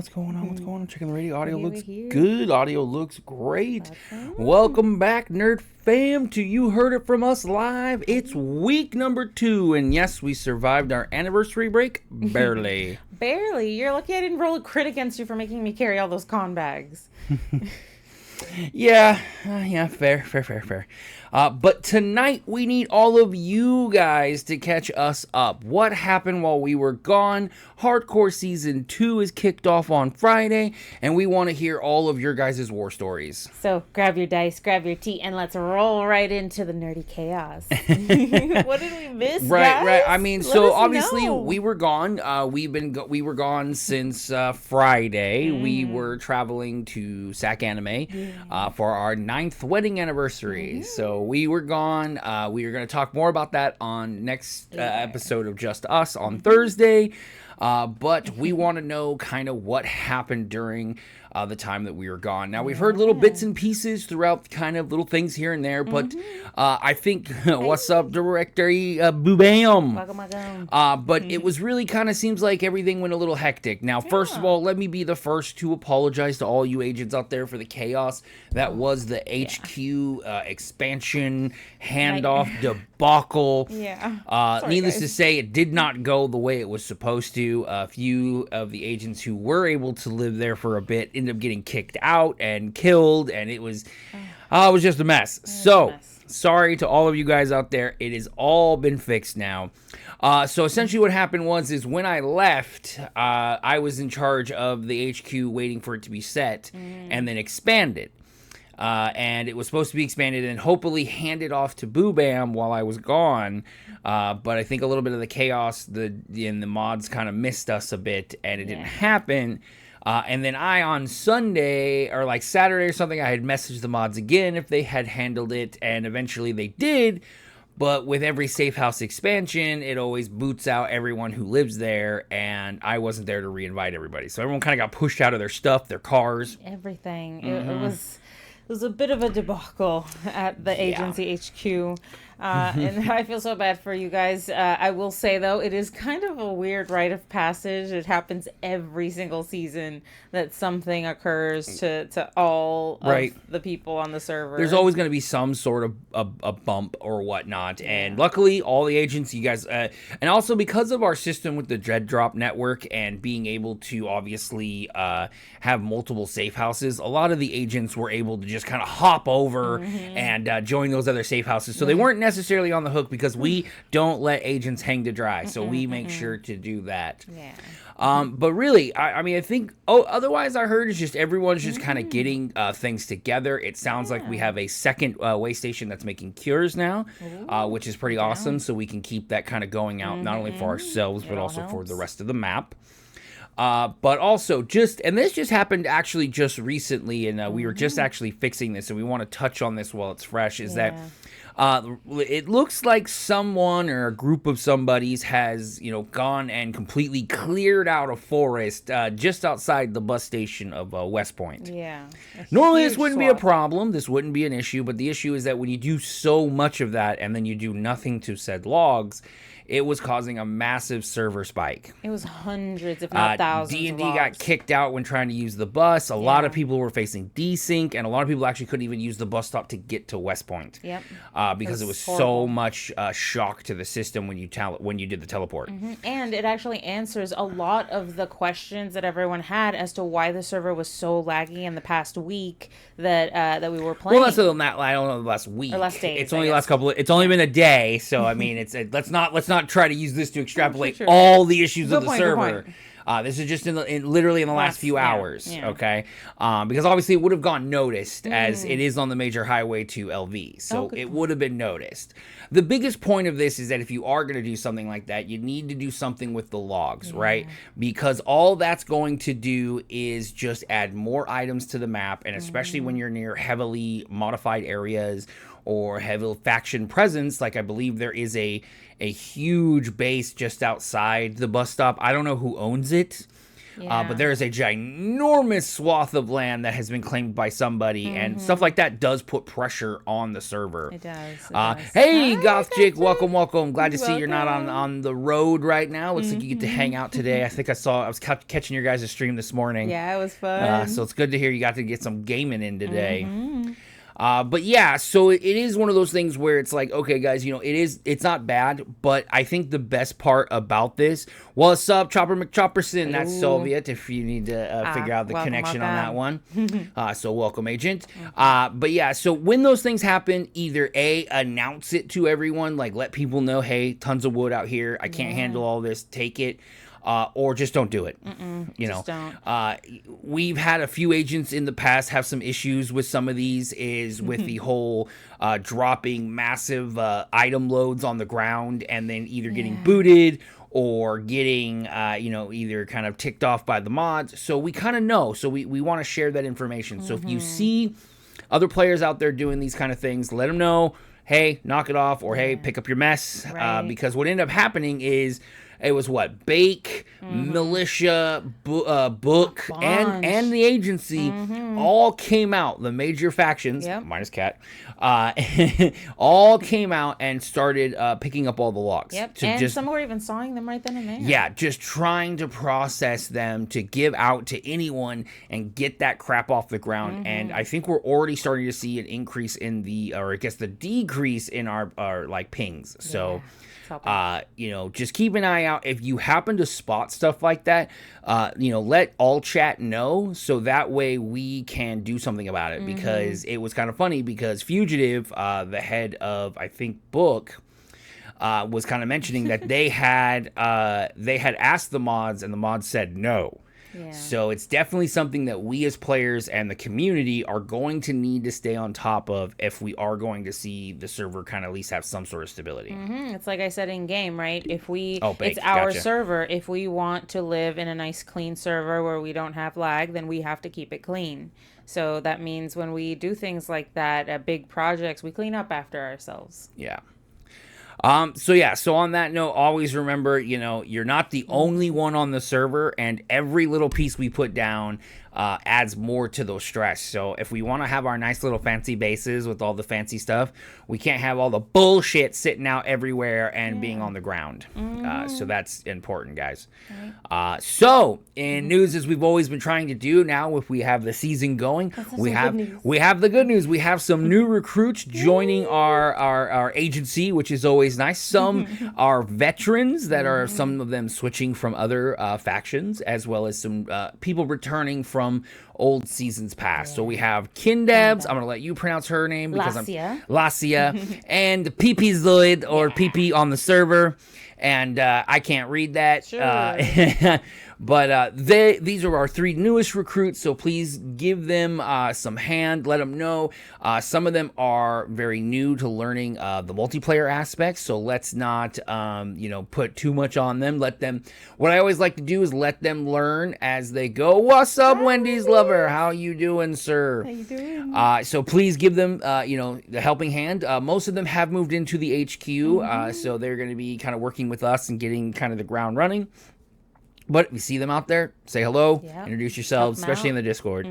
What's going on? What's going on? Checking the radio. Audio Here we looks hear. good. Audio looks great. Awesome. Welcome back, Nerd Fam, to You Heard It From Us Live. It's week number 2, and yes, we survived our anniversary break. Barely. Barely. You're lucky I didn't roll a crit against you for making me carry all those con bags. Yeah, fair. But tonight we need all of you guys to catch us up. What happened while we were gone? Hardcore Season 2 is kicked off on Friday, and we want to hear all of your guys' war stories. So grab your dice, grab your tea, and let's roll right into the nerdy chaos. What did we miss, guys? Right. I mean, Let so us obviously know. we were gone. We were gone since Friday. We Mm. were traveling to SAC Anime for our 9th wedding anniversary. So we were gone. We are going to talk more about that on next episode of Just Us on Thursday. But we want to know kind of what happened during the time that we were gone. Now, we've heard little bits and pieces throughout, kind of little things here and there, but I think, what's up, Director Boobam? Welcome. But it was really kind of seems like everything went a little hectic. Now, first of all, let me be the first to apologize to all you agents out there for the chaos that was the HQ expansion handoff debacle. Yeah. Needless guys. to say, it did not go the way it was supposed to. A few of the agents who were able to live there for a bit ended up getting kicked out and killed, and it was just a mess. So, sorry to all of you guys out there. It has all been fixed now. So essentially what happened is when I left, I was in charge of the HQ waiting for it to be set and then expanded. And it was supposed to be expanded and hopefully handed off to Boobam while I was gone. But I think a little bit of the chaos in the mods kind of missed us a bit, and it didn't happen. And then on Sunday, or like Saturday or something, I had messaged the mods again if they had handled it, and eventually they did. But with every safe house expansion, it always boots out everyone who lives there, and I wasn't there to reinvite everybody. So everyone kind of got pushed out of their stuff, their cars. Everything. It was a bit of a debacle at the agency HQ. And I feel so bad for you guys. I will say, though, it is kind of a weird rite of passage. It happens every single season that something occurs to all of the people on the server. There's always going to be some sort of a bump or whatnot. And luckily, all the agents, you guys, and also because of our system with the Dread Drop network and being able to obviously have multiple safe houses, a lot of the agents were able to just kind of hop over and join those other safe houses. So they weren't necessarily on the hook because we don't let agents hang to dry. So we make sure to do that. But really, I mean, I think, otherwise I heard is just everyone's just kind of getting things together. It sounds like we have a second way station that's making cures now, which is pretty awesome. So we can keep that kind of going out, not only for ourselves, but also for the rest of the map. But also and this just happened actually just recently, and we were just actually fixing this, and we want to touch on this while it's fresh, is that it looks like someone or a group of somebodies has, gone and completely cleared out a forest just outside the bus station of West Point. Yeah. Normally this wouldn't be a problem. This wouldn't be an issue. But the issue is that when you do so much of that and then you do nothing to said logs, it was causing a massive server spike. It was hundreds, if not thousands. D&D got kicked out when trying to use the bus. A lot of people were facing desync, and a lot of people actually couldn't even use the bus stop to get to West Point. Because it was so much shock to the system when you did the teleport. And it actually answers a lot of the questions that everyone had as to why the server was so laggy in the past week that we were playing. Well, that's not. I don't know the last week. Or last days. It's only last couple. It's only been a day, so I mean, let's not try to use this to extrapolate all the issues of the server. This is just literally in the last few hours, okay? Because obviously it would have gone noticed as it is on the major highway to LV, so it would have been noticed. The biggest point of this is that if you are going to do something like that, you need to do something with the logs, right? Because all that's going to do is just add more items to the map, and especially when you're near heavily modified areas or heavy faction presence, like I believe there is a huge base just outside the bus stop. I don't know who owns it, Yeah. But there is a ginormous swath of land that has been claimed by somebody, and stuff like that does put pressure on the server. It does. Hey, Hi, Goth Chick, Goth welcome. Glad to see you're not Welcome. on the road right now. Looks like you get to hang out today. I think I was catching your guys' stream this morning. Yeah, it was fun. So it's good to hear you got to get some gaming in today. But yeah, so it is one of those things where it's like, okay, guys, it's not bad, but I think the best part about this, what's up, Chopper McChopperson? That's Soviet, if you need to figure out the connection on that one. So welcome, Agent. But yeah, so when those things happen, either A, announce it to everyone, like let people know, hey, tons of wood out here. I can't handle all this. Take it. Or just don't do it. Just don't. We've had a few agents in the past have some issues with some of these, is with the whole dropping massive item loads on the ground and then either getting booted or getting, either kind of ticked off by the mods. So we kind of know. So we want to share that information. So if you see other players out there doing these kind of things, let them know, hey, knock it off, or hey, pick up your mess. Right. Because what ended up happening is, it was Bake, Militia, Book, and the agency all came out. The major factions, minus Cat, all came out and started picking up all the logs. Yep, and some were even sawing them right then and there. Yeah, just trying to process them to give out to anyone and get that crap off the ground. And I think we're already starting to see an increase in the decrease in our like pings. So. Just keep an eye out. If you happen to spot stuff like that, let all chat know, so that way we can do something about it. Because it was kind of funny, because Fugitive, the head of, I think, Book, was kind of mentioning that they had asked the mods, and the mods said no. Yeah. So it's definitely something that we as players and the community are going to need to stay on top of if we are going to see the server kind of at least have some sort of stability. It's like I said in game, right? Bake, it's our gotcha. Server. If we want to live in a nice, clean server where we don't have lag, then we have to keep it clean. So that means when we do things like that, big projects, we clean up after ourselves. Yeah. So on that note, always remember, you're not the only one on the server, and every little piece we put down adds more to those stress. So if we want to have our nice little fancy bases with all the fancy stuff, we can't have all the bullshit sitting out everywhere and being on the ground. So that's important, guys. So in news, as we've always been trying to do now, if we have the season going, we have the good news. We have some new recruits joining our agency, which is always nice. Some are veterans that are, some of them switching from other factions, as well as some people returning from old seasons past. So we have Kindabs. I'm going to let you pronounce her name because Lacia and PP Zoid, or PP on the server. And I can't read that. Sure. But these are our 3 newest recruits, so please give them some hand. Let them know. Some of them are very new to learning the multiplayer aspects, so let's not, put too much on them. Let them. What I always like to do is let them learn as they go. What's up, Wendy's lover? How you doing, sir? How you doing? So please give them, the helping hand. Most of them have moved into the HQ, so they're going to be kind of working with us and getting kind of the ground running. But if you see them out there, say hello, introduce yourselves, especially in the Discord.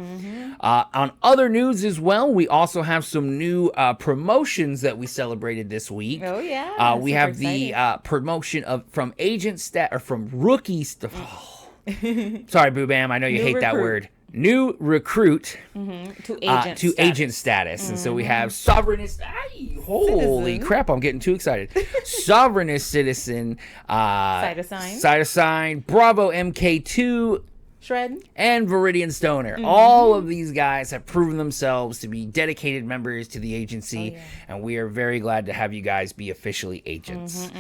On other news as well, we also have some new promotions that we celebrated this week. Oh, yeah. We have the promotion from rookie sorry, Boo Bam, I know you hate that word. New recruit to agent status. And so we have Sovereignist. Holy crap, I'm getting too excited. Sovereignist Citizen, Side Assign, Bravo MK2, Shred, and Viridian Stoner. All of these guys have proven themselves to be dedicated members to the agency, and we are very glad to have you guys be officially agents.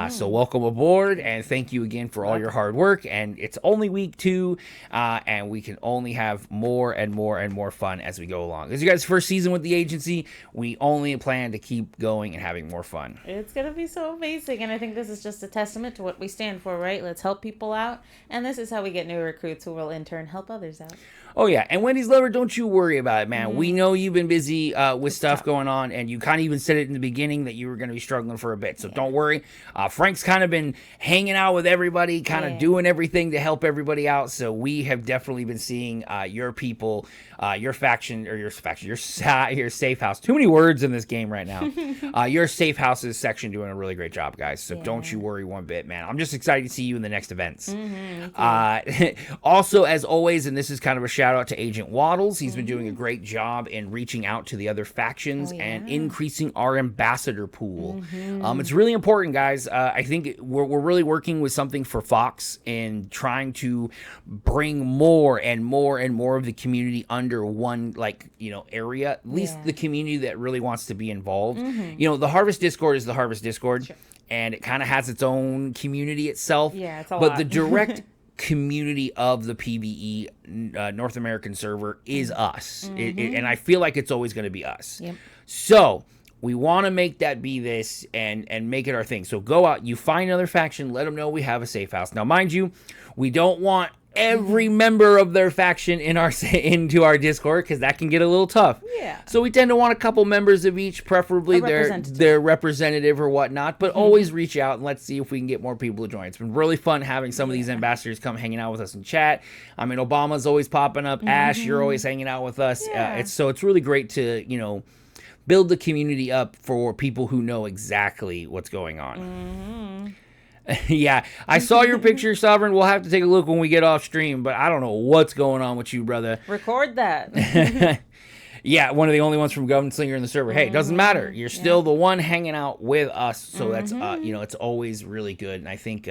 So welcome aboard, and thank you again for all your hard work. And it's only week 2, and we can only have more and more and more fun as we go along. This is you guys' first season with the agency. We only plan to keep going and having more fun. It's going to be so amazing, and I think this is just a testament to what we stand for, right? Let's help people out, and this is how we get new recruits who will in turn help others out. Oh, yeah. And Wendy's Lover, don't you worry about it, man. We know you've been busy with stuff going on, and you kind of even said it in the beginning that you were going to be struggling for a bit. So don't worry. Frank's kind of been hanging out with everybody, kind of doing everything to help everybody out. So we have definitely been seeing your people, your faction, or your safe house. Too many words in this game right now. Your safe houses section doing a really great job, guys. So don't you worry one bit, man. I'm just excited to see you in the next events. Also, as always, and this is kind of a shout out to Agent Waddles. He's been doing a great job in reaching out to the other factions and increasing our ambassador pool. It's really important, guys. I think we're really working with something for Fox and trying to bring more and more and more of the community under one, area. At least the community that really wants to be involved. The Harvest Discord is the Harvest Discord. Sure. And it kind of has its own community itself. Yeah, it's a lot. But the direct community of the PvE North American server is us. And I feel like it's always going to be us. Yep. So we want to make that be this and make it our thing. So go out, you find another faction, let them know we have a safe house. Now, mind you, we don't want every member of their faction into our Discord, because that can get a little tough. Yeah. So we tend to want a couple members of each, preferably their representative or whatnot, but always reach out and let's see if we can get more people to join. It's been really fun having some of these ambassadors come hanging out with us in chat. I mean, Obama's always popping up. Ash, you're always hanging out with us. It's really great to, build the community up for people who know exactly what's going on. Yeah, I saw your picture, Sovereign. We'll have to take a look when we get off stream, but I don't know what's going on with you, brother. Record that. Yeah, one of the only ones from Gunslinger in the server. Hey, it doesn't matter. You're still the one hanging out with us, so that's it's always really good, and I think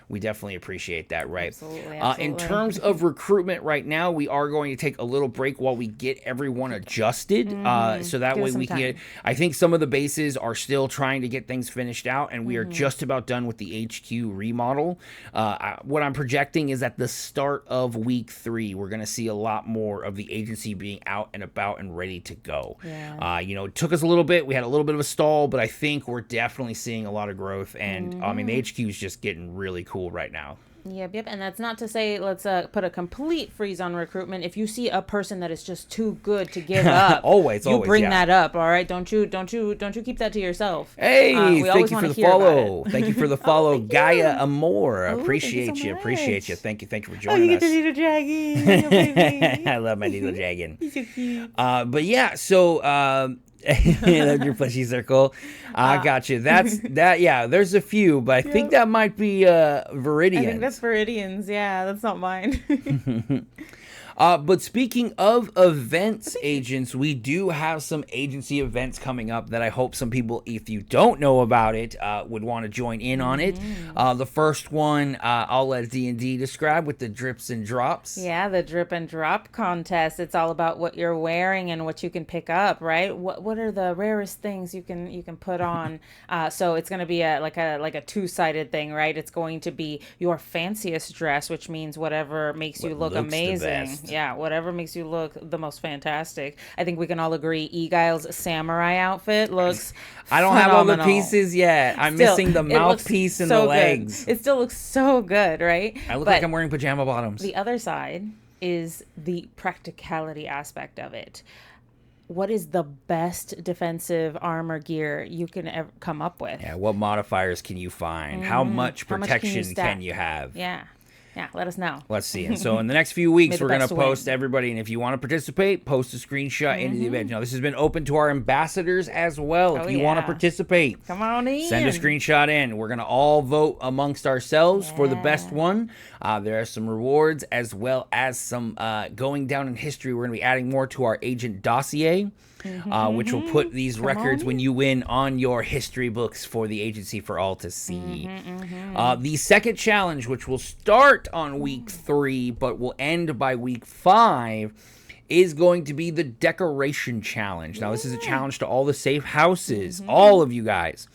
we definitely appreciate that, right? Absolutely. In terms of recruitment right now, we are going to take a little break while we get everyone adjusted, so that way we can get. I think some of the bases are still trying to get things finished out, and we are just about done with the HQ remodel. What I'm projecting is at the start of week 3, we're going to see a lot more of the agency being out and about and ready to go. It took us a little bit. We had a little bit of a stall, but I think we're definitely seeing a lot of growth. And I mean, the HQ is just getting really cool right now. Yep. And that's not to say let's put a complete freeze on recruitment. If you see a person that is just too good to give up, always bring that up. All right, don't you keep that to yourself. Hey, thank you for the follow. Thank you for the follow, Gaia Amor. Appreciate you. Appreciate you. Thank you for joining us. You get the little dragon. I love my little dragon. He's so cute. But yeah, so. Your plushie circle. I got you. That's that. Yeah, there's a few, but I think that might be Viridian. I think that's Viridian's. Yeah, that's not mine. But speaking of events, agents, we do have some agency events coming up that I hope some people, if you don't know about it, would want to join in on it. The first one, I'll let D&D describe with the drips and drops. Yeah, the drip and drop contest. It's all about what you're wearing and what you can pick up, right? What are the rarest things you can put on? So it's going to be like a two-sided thing, right? It's going to be your fanciest dress, which means whatever makes you look amazing. Yeah, whatever makes you look the most fantastic. I think we can all agree Eguile's samurai outfit looks I don't have all the pieces yet. I'm missing the mouthpiece and the legs. It still looks so good, right? I look like I'm wearing pajama bottoms. The other side is the practicality aspect of it. What is the best defensive armor gear you can ever come up with? Yeah, what modifiers can you find? How much protection can you have? Yeah, let us know. Let's see. And so in the next few weeks, we're going to post everybody. And if you want to participate, post a screenshot into the event. Now, this has been open to our ambassadors as well. If you want to participate, come on in. Send a screenshot in. We're going to all vote amongst ourselves for the best one. There are some rewards as well as some going down in history. We're going to be adding more to our agent dossier. Which will put these records when you win on your history books for the agency for all to see. The second challenge, which will start on week 3 but will end by week 5, is going to be the decoration challenge. Now, this is a challenge to all the safe houses, all of you guys.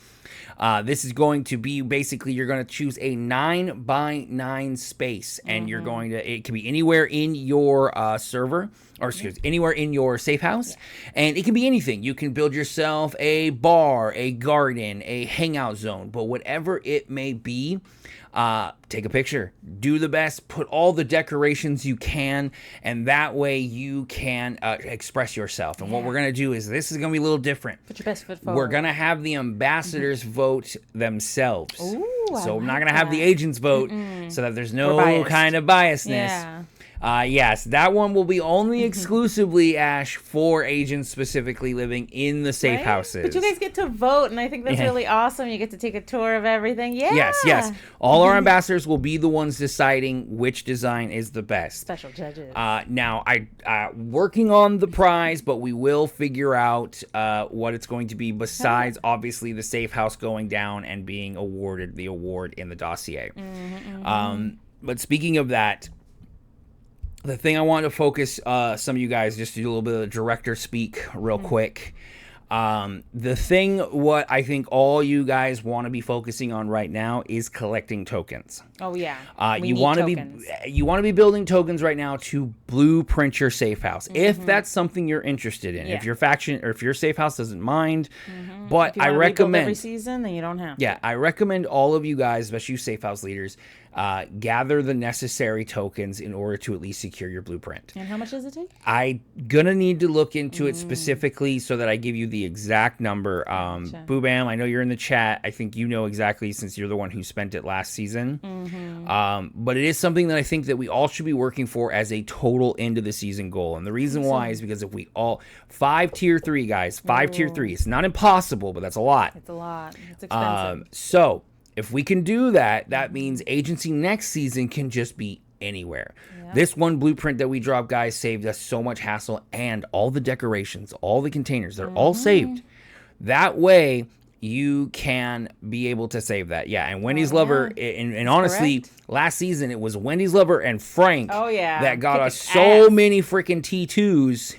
This is going to be basically you're going to choose a 9x9 space, and you're going to, it can be anywhere in your server, or excuse me, anywhere in your safe house, and it can be anything. You can build yourself a bar, a garden, a hangout zone, but whatever it may be, take a picture, do the best, put all the decorations you can, and that way you can express yourself. And what we're going to do is, this is going to be a little different. Put your best foot forward. We're going to have the ambassadors vote themselves. Ooh, so we're not like going to have the agents vote, so that there's no kind of biasness. Yeah. Yes, that one will be only exclusively, Ash, for agents specifically living in the safe houses. But you guys get to vote, and I think that's really awesome. You get to take a tour of everything. Yeah. Yes. All our ambassadors will be the ones deciding which design is the best. Special judges. Now, I working on the prize, but we will figure out what it's going to be besides, obviously, the safe house going down and being awarded the award in the dossier. But speaking of that, the thing I want to focus some of you guys, just to do a little bit of director speak real quick. The thing what I think all you guys want to be focusing on right now is collecting tokens. Oh yeah. You want to be building tokens right now to blueprint your safe house. If that's something you're interested in. If your faction or if your safe house doesn't mind. But I recommend every season, then you don't have to. Yeah, I recommend all of you guys, especially you safe house leaders, gather the necessary tokens in order to at least secure your blueprint. And how much does it take? I'm gonna need to look into it specifically so that I give you the exact number. Boo Bam, I know you're in the chat. I think you know exactly since you're the one who spent it last season. But it is something that I think that we all should be working for as a total end of the season goal. And the reason why is because if we all 5 tier 3 guys, 5 tier 3. It's not impossible, but that's a lot. It's a lot. It's expensive. So if we can do that, that means agency next season can just be anywhere. This one blueprint that we dropped, guys, saved us so much hassle, and all the decorations, all the containers, they're all saved. That way you can be able to save that. Yeah, and Wendy's Lover, and honestly, last season it was Wendy's Lover and Frank that got us so many freaking T2s.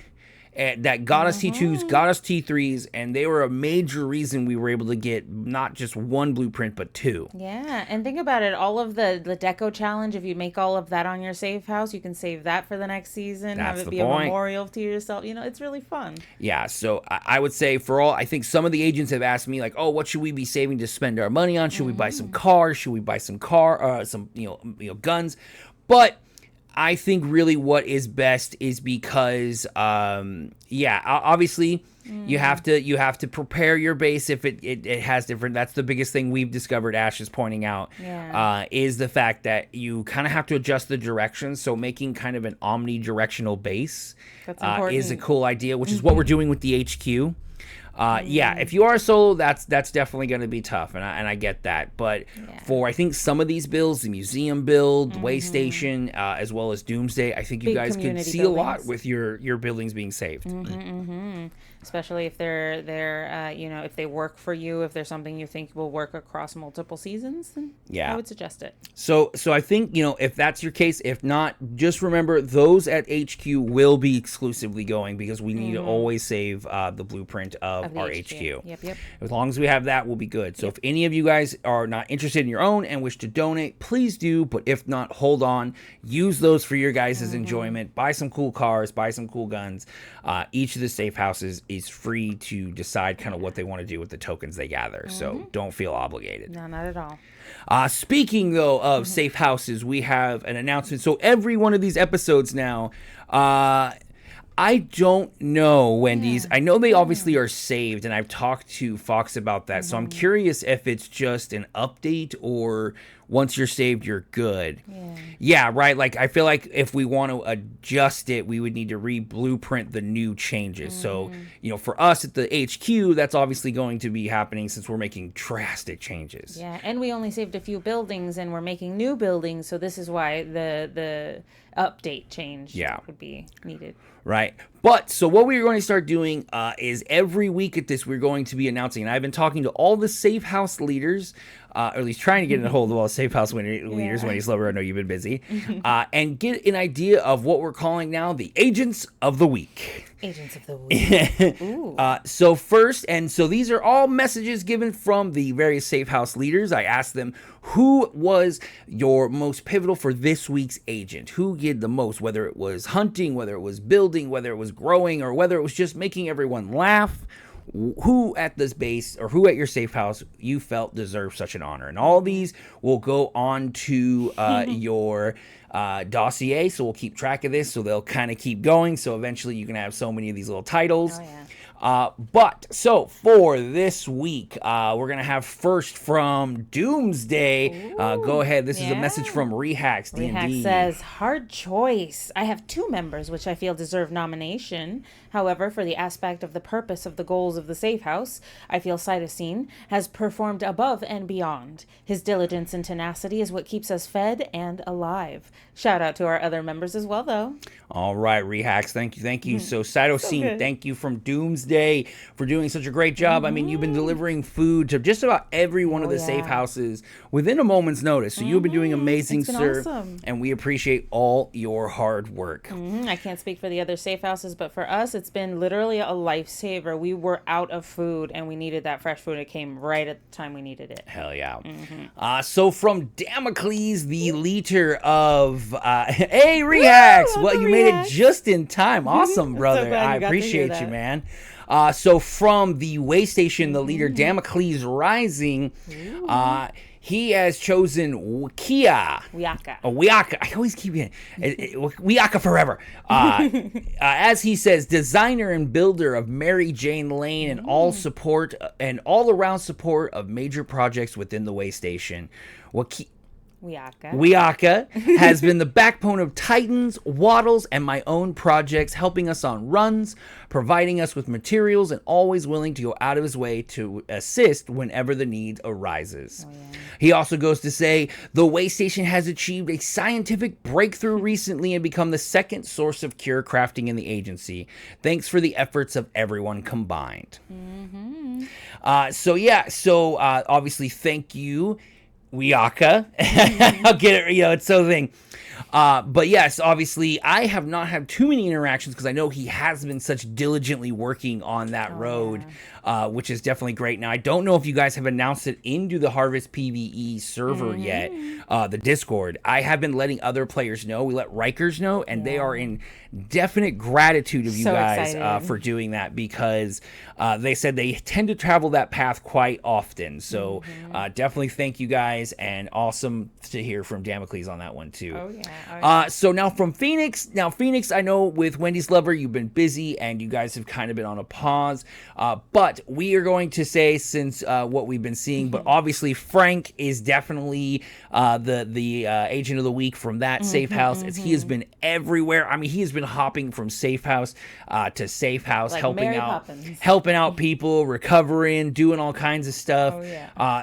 That got us T2s, got us T3s, and they were a major reason we were able to get not just one blueprint, but 2. Yeah, and think about it. All of the deco challenge, if you make all of that on your safe house, you can save that for the next season. That's have it the be point. A memorial to yourself. You know, it's really fun. Yeah, so I would say I think some of the agents have asked me, like, oh, what should we be saving to spend our money on? Should we buy some cars? Should we buy some guns? But I think really what is best is because, obviously you have to prepare your base if it has different. That's the biggest thing we've discovered. Ash is pointing out is the fact that you kind of have to adjust the direction. So making kind of an omnidirectional base is a cool idea, which is what we're doing with the HQ. If you are solo, that's definitely going to be tough, and I get that. But for I think some of these builds, the museum build, the way station, as well as Doomsday, I think you guys can see a lot with your buildings being saved. Especially if they're if they work for you, if there's something you think will work across multiple seasons, then I would suggest it. So I think if that's your case, if not, just remember those at HQ will be exclusively going because we need to always save the blueprint of our HQ. Yep. As long as we have that, we'll be good. So if any of you guys are not interested in your own and wish to donate, please do. But if not, hold on. Use those for your guys' enjoyment. Buy some cool cars. Buy some cool guns. Each of the safe houses is free to decide kind of what they want to do with the tokens they gather. So don't feel obligated. No, not at all. Speaking, though, of safe houses, we have an announcement. So every one of these episodes now, I don't know, Wendy's. I know they obviously are saved, and I've talked to Fox about that. So I'm curious if it's just an update or once you're saved, you're good. Yeah, right. Like, I feel like if we want to adjust it, we would need to re-blueprint the new changes. So, for us at the HQ, that's obviously going to be happening since we're making drastic changes. Yeah, and we only saved a few buildings, and we're making new buildings. So this is why the update change would be needed. Right. But so what we're going to start doing is every week at this, we're going to be announcing, and I've been talking to all the safe house leaders, or at least trying to get in a hold of all the safe house leaders. Wendy Slover, I know you've been busy, and get an idea of what we're calling now the Agents of the Week. Agents of the Week. So first, and so these are all messages given from the various safe house leaders. I asked them, who was your most pivotal for this week's agent? Who did the most, whether it was hunting, whether it was building, whether it was growing, or whether it was just making everyone laugh? Who at this base or who at your safe house you felt deserved such an honor? And all these will go on to your dossier, so we'll keep track of this, so they'll kind of keep going, so eventually you can have so many of these little titles. But so for this week, we're gonna have first from Doomsday. Go ahead. This is a message from Rehax D&D. Rehax says, hard choice. I have 2 members which I feel deserve nomination. However, for the aspect of the purpose of the goals of the safe house, I feel Cytosine has performed above and beyond. His diligence and tenacity is what keeps us fed and alive. Shout out to our other members as well, though. All right, Rehax, thank you. So Cytosine, thank you from Doomsday for doing such a great job. I mean, you've been delivering food to just about every one of the safe houses within a moment's notice. So you've been doing amazing, sir. Awesome. And we appreciate all your hard work. I can't speak for the other safe houses, but for us, it's been literally a lifesaver. We were out of food, and we needed that fresh food. It came right at the time we needed it. Hell yeah. So from Damocles, the leader of... hey, Rehax! Well, you made it just in time. Awesome, brother. So I appreciate you, man. So from the way station, the leader Damocles Rising, he has chosen Wiaka. I always keep it. Wiaka forever. As he says, designer and builder of Mary Jane Lane and all support and all around support of major projects within the way station. Wiaka has been the backbone of Titans, Waddles, and my own projects, helping us on runs, providing us with materials, and always willing to go out of his way to assist whenever the need arises. He also goes to say, the way station has achieved a scientific breakthrough recently and become the second source of cure crafting in the agency. Thanks for the efforts of everyone combined. So obviously thank you, Wiaka. I'll get it, it's so thing. But yes, obviously, I have not had too many interactions because I know he has been such diligently working on that road, which is definitely great. Now, I don't know if you guys have announced it into the Harvest PvE server yet, the Discord. I have been letting other players know. We let Rikers know, and they are in definite gratitude of you guys for doing that because they said they tend to travel that path quite often. So definitely thank you guys, and awesome to hear from Damocles on that one too. So now from Phoenix. Now Phoenix, I know with Wendy's Lover, you've been busy and you guys have kind of been on a pause. But we are going to say since what we've been seeing, but obviously Frank is definitely the agent of the week from that safe house, as he has been everywhere. I mean, he has been hopping from safe house to safe house, like helping out people, recovering, doing all kinds of stuff.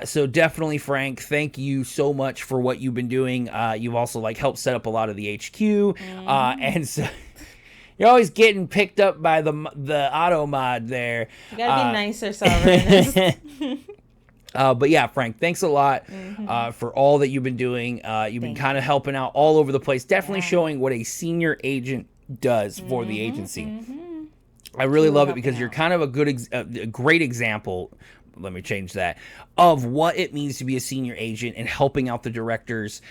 So definitely, Frank, thank you so much for what you've been doing. You've also helped set up a lot of the HQ, and so you're always getting picked up by the auto mod there. You gotta be nicer, Sovereign. But yeah, Frank, thanks a lot for all that you've been doing. You've been kind of helping out all over the place, definitely showing what a senior agent does for the agency. I really love it because you're kind of a great example. Let me change that, of what it means to be a senior agent and helping out the directors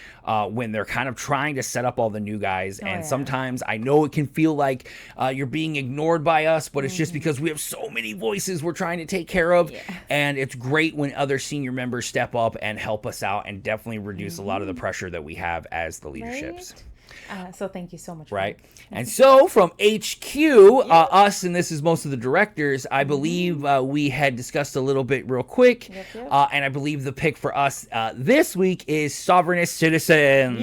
when they're kind of trying to set up all the new guys. Sometimes I know it can feel like you're being ignored by us, but it's just because we have so many voices we're trying to take care of. And it's great when other senior members step up and help us out and definitely reduce a lot of the pressure that we have as the leaderships. So thank you so much. Right. And so from HQ, us, and this is most of the directors, I believe we had discussed a little bit real quick. And I believe the pick for us this week is Sovereignist Citizen.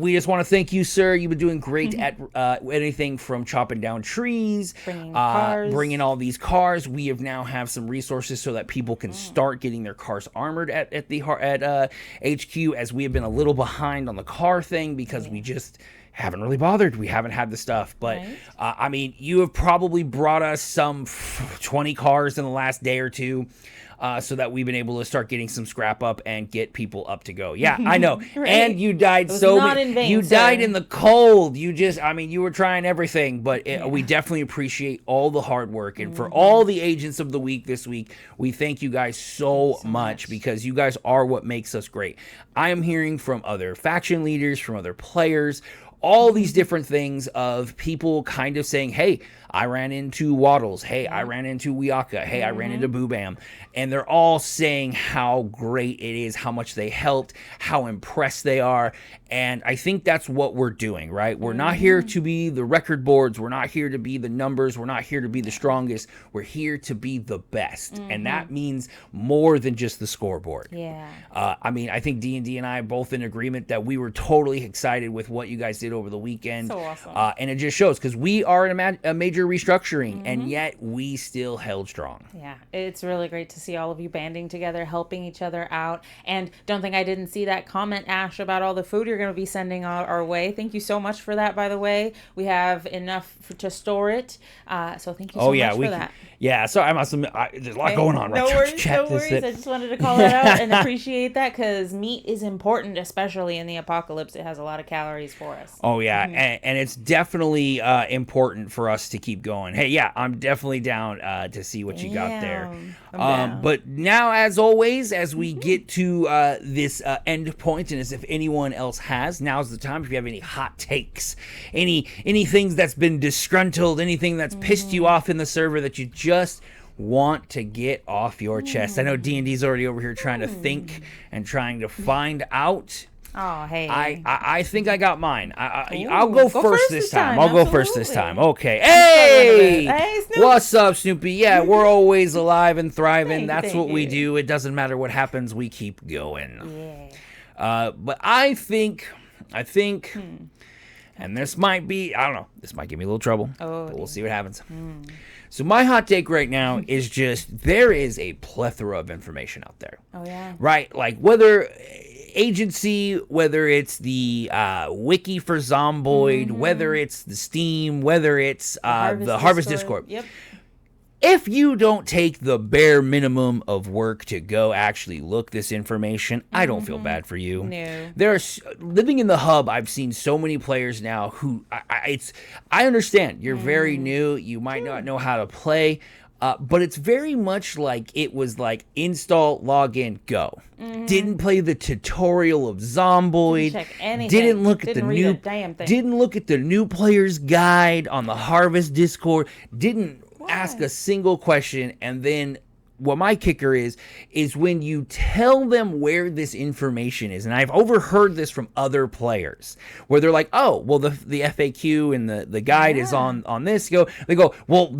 We just want to thank you, sir. You've been doing great at anything from chopping down trees, bringing all these cars. We have now have some resources so that people can start getting their cars armored at HQ, as we have been a little behind on the car thing because we just haven't really bothered. We haven't had the stuff. But, Right. I mean, you have probably brought us some 20 cars in the last day or two. So that we've been able to start getting some scrap up and get people up to go. Yeah, I know. Right. And you died It was not in vain, you sir. died in the cold. You were trying everything, but we definitely appreciate all the hard work. And for all the agents of the week this week, we thank you guys so much because you guys are what makes us great. I am hearing from other faction leaders, from other players, all these different things of people kind of saying, hey, I ran into Waddles. Hey, I ran into Wiaka. Hey, I ran into Boobam. And they're all saying how great it is, how much they helped, how impressed they are. And I think that's what we're doing, right? We're not here to be the record boards. We're not here to be the numbers. We're not here to be the strongest. We're here to be the best. And that means more than just the scoreboard. Yeah. I mean, I think D&D and I are both in agreement that we were totally excited with what you guys did over the weekend. So awesome. And it just shows because we are in a major restructuring, and yet we still held strong. Yeah, it's really great to see all of you banding together, helping each other out. And don't think I didn't see that comment, Ash, about all the food you're going to be sending our way. Thank you so much for that, by the way. We have enough to store it. So thank you so much for that. Yeah, sorry, I must admit, there's a lot going on right No now. worries, no worries. I just wanted to call that out and appreciate that because meat is important, especially in the apocalypse. It has a lot of calories for us. Oh, yeah, and it's definitely important for us to keep going. Hey, yeah, I'm definitely down to see what you got there. But now, as always, as we get to this end point, and as if anyone else has, now's the time. If you have any hot takes, any things that's been disgruntled, anything that's pissed you off in the server that you just want to get off your chest. I know D&D's already over here trying to think and trying to find out. Oh, hey. I think I got mine. I'll go first this time. I'll go first this time. Okay. Hey, Snoopy. What's up, Snoopy? Yeah, we're always alive and thriving. That's Thank what we you. do. It doesn't matter what happens. We keep going. Yeah. But I think, and this might be, I don't know, this might give me a little trouble. But we'll see what happens. So my hot take right now is just there is a plethora of information out there. Oh, yeah. Right? Like whether agency, whether it's the wiki for Zomboid, whether it's the Steam, whether it's the Harvest Discord. Yep. If you don't take the bare minimum of work to go actually look this information, I don't feel bad for you. No. Living in the hub, I've seen so many players now who I understand you're very new, you might not know how to play, but it's very much like it was like install, login, go. Didn't play the tutorial of Zomboid. Didn't check anything. Didn't look at Didn't read a damn thing. Didn't look at the new player's guide on the Harvest Discord. Didn't ask a single question. And then what my kicker is when you tell them where this information is, and I've overheard this from other players where they're like, oh, well, the FAQ and the guide is on this. They go, well,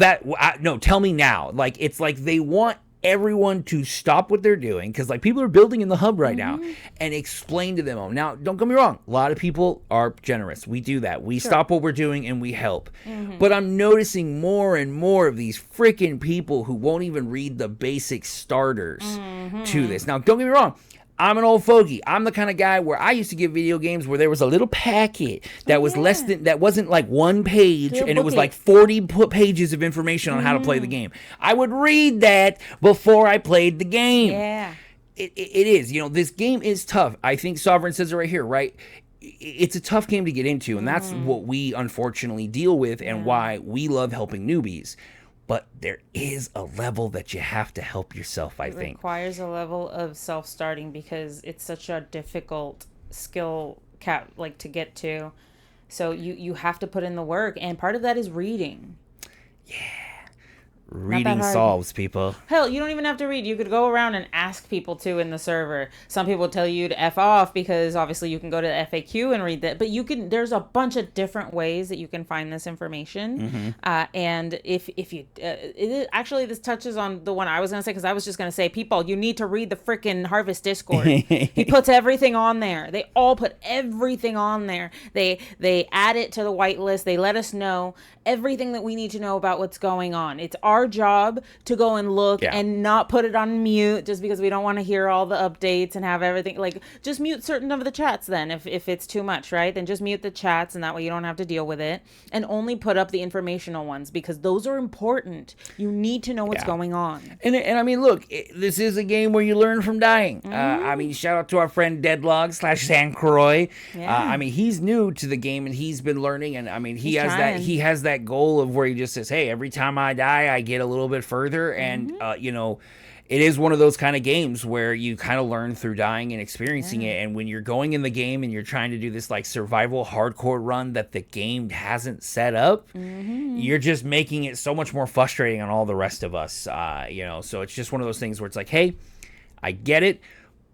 no, tell me now. Like, it's like they want everyone to stop what they're doing because like people are building in the hub right now and explain to them. Now, don't get me wrong, a lot of people are generous. We do that. We stop what we're doing and we help. But I'm noticing more and more of these freaking people who won't even read the basic starters to this. Now, don't get me wrong, I'm an old fogey. I'm the kind of guy where I used to give video games where there was a little packet that was that wasn't like one page, and it was like 40 pages of information on how to play the game. I would read that before I played the game. Yeah. It is. You know, this game is tough. I think Sovereign says it right here, right? It's a tough game to get into, and that's what we unfortunately deal with and why we love helping newbies. But there is a level that you have to help yourself, I think. It requires a level of self-starting because it's such a difficult skill to get to. So you have to put in the work, and part of that is reading. Yeah. Reading solves, people. Hell, you don't even have to read. You could go around and ask people to in the server. Some people tell you to F off because obviously you can go to the FAQ and read that. But there's a bunch of different ways that you can find this information. And if you, actually this touches on the one I was going to say, because I was just going to say, people, you need to read the freaking Harvest Discord. He puts everything on there. They all put everything on there. They add it to the whitelist. They let us know everything that we need to know about what's going on. It's our our job to go and look and not put it on mute just because we don't want to hear all the updates and have everything. Like, just mute certain of the chats then if it's too much, right? Then just mute the chats, and that way you don't have to deal with it. And only put up the informational ones, because those are important. You need to know what's going on. And I mean, look, this is a game where you learn from dying. I mean, shout out to our friend Deadlog/Sancroy. I mean, he's new to the game and he's been learning, and I mean, he has that goal of where he just says, hey, every time I die, I get a little bit further, and you know, it is one of those kind of games where you kind of learn through dying and experiencing it. And when you're going in the game and you're trying to do this like survival hardcore run that the game hasn't set up, you're just making it so much more frustrating on all the rest of us. You know, so it's just one of those things where it's like, hey, I get it,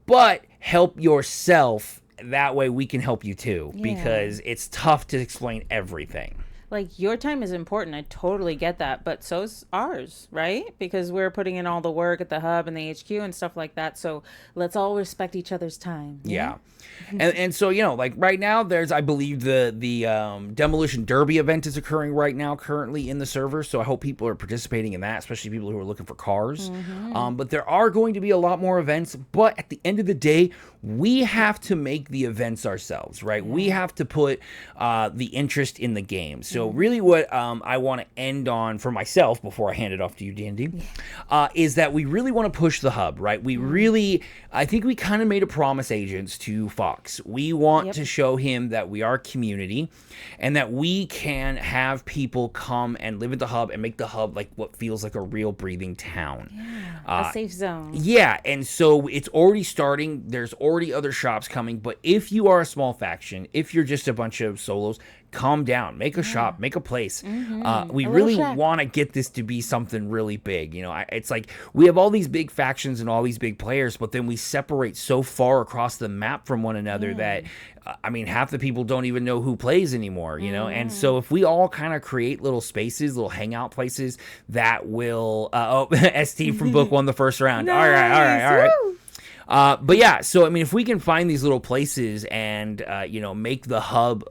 but help yourself. That way we can help you too, because it's tough to explain everything. Like, your time is important. I totally get that. But so's ours, right? Because we're putting in all the work at the hub and the HQ and stuff like that. So let's all respect each other's time. Yeah. And so, you know, like right now there's, I believe the Demolition Derby event is occurring right now currently in the server. So I hope people are participating in that, especially people who are looking for cars. But there are going to be a lot more events. But at the end of the day, we have to make the events ourselves, right? We have to put the interest in the game. So really what I want to end on for myself before I hand it off to you, D&D, is that we really want to push the hub, right? We really, I think we kind of made a promise, agents, to Fox. We want to show him that we are community and that we can have people come and live at the hub and make the hub like what feels like a real breathing town. A safe zone. Yeah, and so it's already starting. There's already other shops coming, but if you are a small faction, if you're just a bunch of solos, calm down, make a shop, make a place. We really want to get this to be something really big. You know, it's like we have all these big factions and all these big players, but then we separate so far across the map from one another that, I mean, half the people don't even know who plays anymore, you know? And so if we all kind of create little spaces, little hangout places that will, ST from book 1 the first round. Nice. All right. But yeah, so I mean, if we can find these little places and you know, make the hub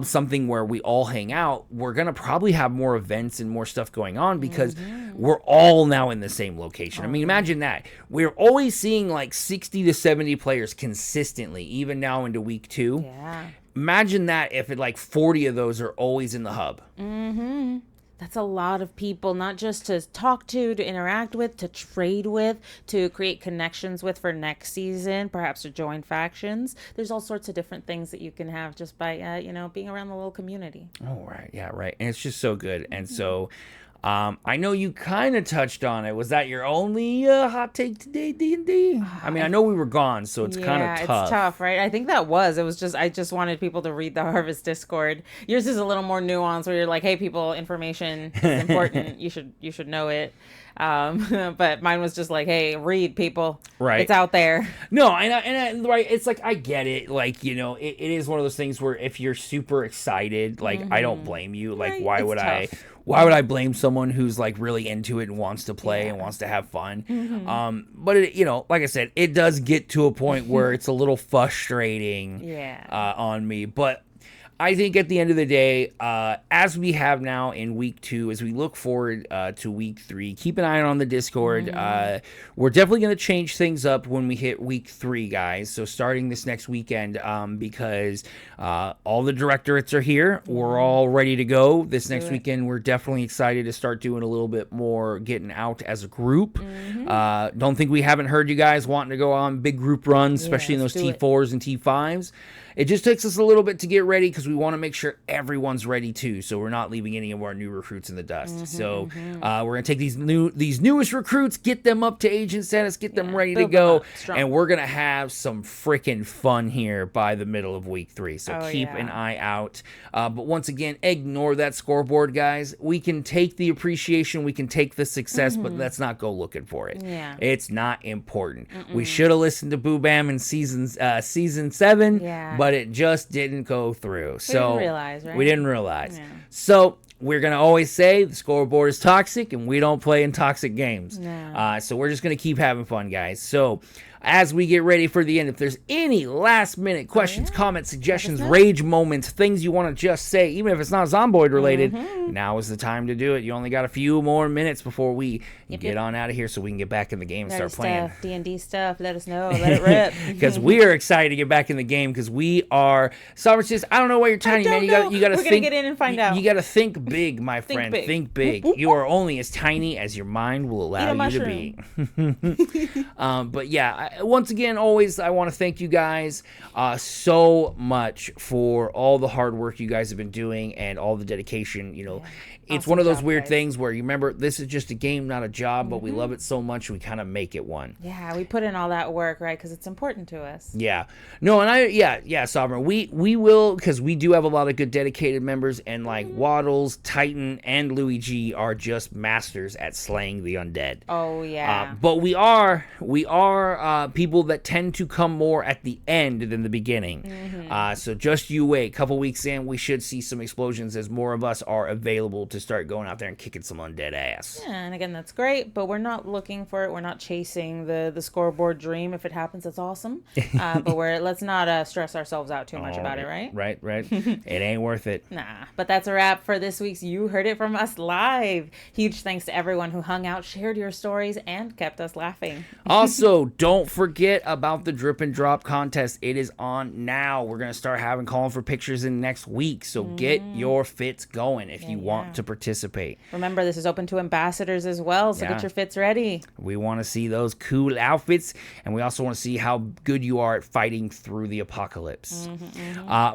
something where we all hang out, we're gonna probably have more events and more stuff going on because we're all now in the same location. I mean, imagine that. We're always seeing like 60 to 70 players consistently, even now into week 2. Yeah. Imagine that if like 40 of those are always in the hub. That's a lot of people, not just to talk to interact with, to trade with, to create connections with for next season, perhaps to join factions. There's all sorts of different things that you can have just by, you know, being around the little community. Oh, right. Yeah, right. And it's just so good. And so I know you kind of touched on it. Was that your only hot take today, D&D? I mean, I know we were gone, so it's kind of tough. Yeah, it's tough, right? I think that was. It was just, I just wanted people to read the Harvest Discord. Yours is a little more nuanced, where you're like, hey, people, information is important. you should know it. But mine was just like, hey, read, people. Right. It's out there. No, and right, it's like, I get it. Like, you know, it is one of those things where if you're super excited, like, I don't blame you. Like, why would I blame someone who's like really into it and wants to play and wants to have fun? But it, you know, like I said, it does get to a point where it's a little frustrating on me. But I think at the end of the day, as we have now in week 2, as we look forward to week 3, keep an eye on the Discord. We're definitely going to change things up when we hit week 3, guys. So starting this next weekend, because all the directorates are here. We're all ready to go. This next weekend, we're definitely excited to start doing a little bit more getting out as a group. Don't think we haven't heard you guys wanting to go on big group runs, especially in those T4s and T5s. It just takes us a little bit to get ready because we want to make sure everyone's ready too, so we're not leaving any of our new recruits in the dust. So we're going to take these newest recruits, get them up to agent status, get them ready to go, and we're going to have some freaking fun here by the middle of week 3. So keep an eye out. But once again, ignore that scoreboard, guys. We can take the appreciation, we can take the success, but let's not go looking for it. It's not important. We should have listened to Boo Bam in season 7, but it just didn't go through. So we didn't realize, right? We didn't realize. So we're going to always say the scoreboard is toxic and we don't play in toxic games. No. So we're just going to keep having fun, guys. So as we get ready for the end, if there's any last minute questions, comments, suggestions, rage moments, things you want to just say, even if it's not Zomboid related, now is the time to do it. You only got a few more minutes before we get on out of here so we can get back in the game and start playing. D&D stuff, let us know, let it rip. Because we are excited to get back in the game because we are Sovereign. I don't know why you're tiny, man. You gotta We're think. Gonna get in and find out. You gotta think big, my friend. Think big. You are only as tiny as your mind will allow you to be. But yeah, once again, always, I want to thank you guys so much for all the hard work you guys have been doing and all the dedication. You know, it's Awesome one of those job, weird guys. things where you remember this is just a game, not a job, but we love it so much we kind of make it one. Yeah, we put in all that work, right? Because it's important to us. Yeah. No, and Sovereign. We will, because we do have a lot of good dedicated members, and like Waddles, Titan, and Louis G are just masters at slaying the undead. Oh yeah. But we are people that tend to come more at the end than the beginning. So just you wait. A couple weeks in, we should see some explosions as more of us are available to start going out there and kicking some undead ass. Yeah, and again, that's great, but we're not looking for it. We're not chasing the scoreboard dream. If it happens, it's awesome. But let's not stress ourselves out too much about it, right? Right. It ain't worth it. Nah, but that's a wrap for this week's You Heard It From Us Live. Huge thanks to everyone who hung out, shared your stories, and kept us laughing. Also, don't forget about the Drip and Drop contest. It is on now. We're going to start calling for pictures in next week. So get your fits going if you want to participate. Remember, this is open to ambassadors as well, so get your fits ready. We want to see those cool outfits, and we also want to see how good you are at fighting through the apocalypse.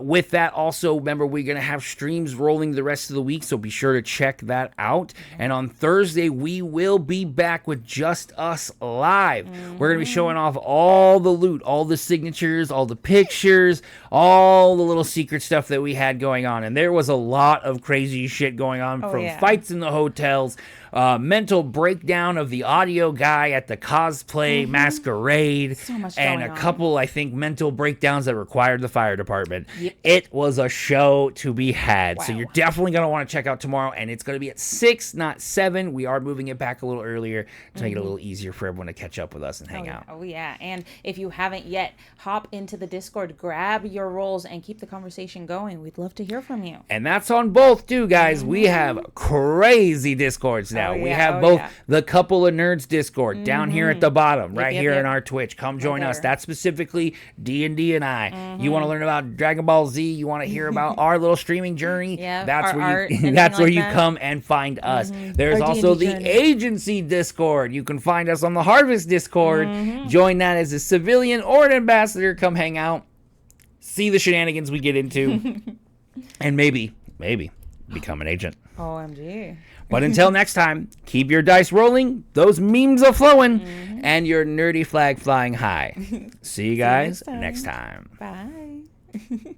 With that, also, remember, we're going to have streams rolling the rest of the week, so be sure to check that out. And on Thursday, we will be back with Just Us Live. We're going to be showing off all the loot, all the signatures, all the pictures, all the little secret stuff that we had going on. And there was a lot of crazy shit going on, from fights in the hotels, mental breakdown of the audio guy at the cosplay masquerade, So much and going a on. couple, I think, mental breakdowns that required the fire department. It was a show to be had. So you're definitely going to want to check out tomorrow, and it's going to be at 6, not 7. We are moving it back a little earlier to make it a little easier for everyone to catch up with us and hang out. Oh yeah, and if you haven't yet, hop into the Discord, grab your roles, and keep the conversation going. We'd love to hear from you. And that's on both, too, guys. We have crazy Discords now. We have both the Couple of Nerds Discord down here at the bottom, right here in our Twitch. Come join us. That's specifically D&D and I. You want to learn about Dragon Ball Z? You want to hear about our little streaming journey? That's where you come and find us. There's Our also D&D the journey. Agency Discord. You can find us on the Harvest Discord. Join that as a civilian or an ambassador. Come hang out. See the shenanigans we get into. And maybe become an agent. OMG. But until next time, keep your dice rolling, those memes are flowing, and your nerdy flag flying high. See you guys next time. Bye.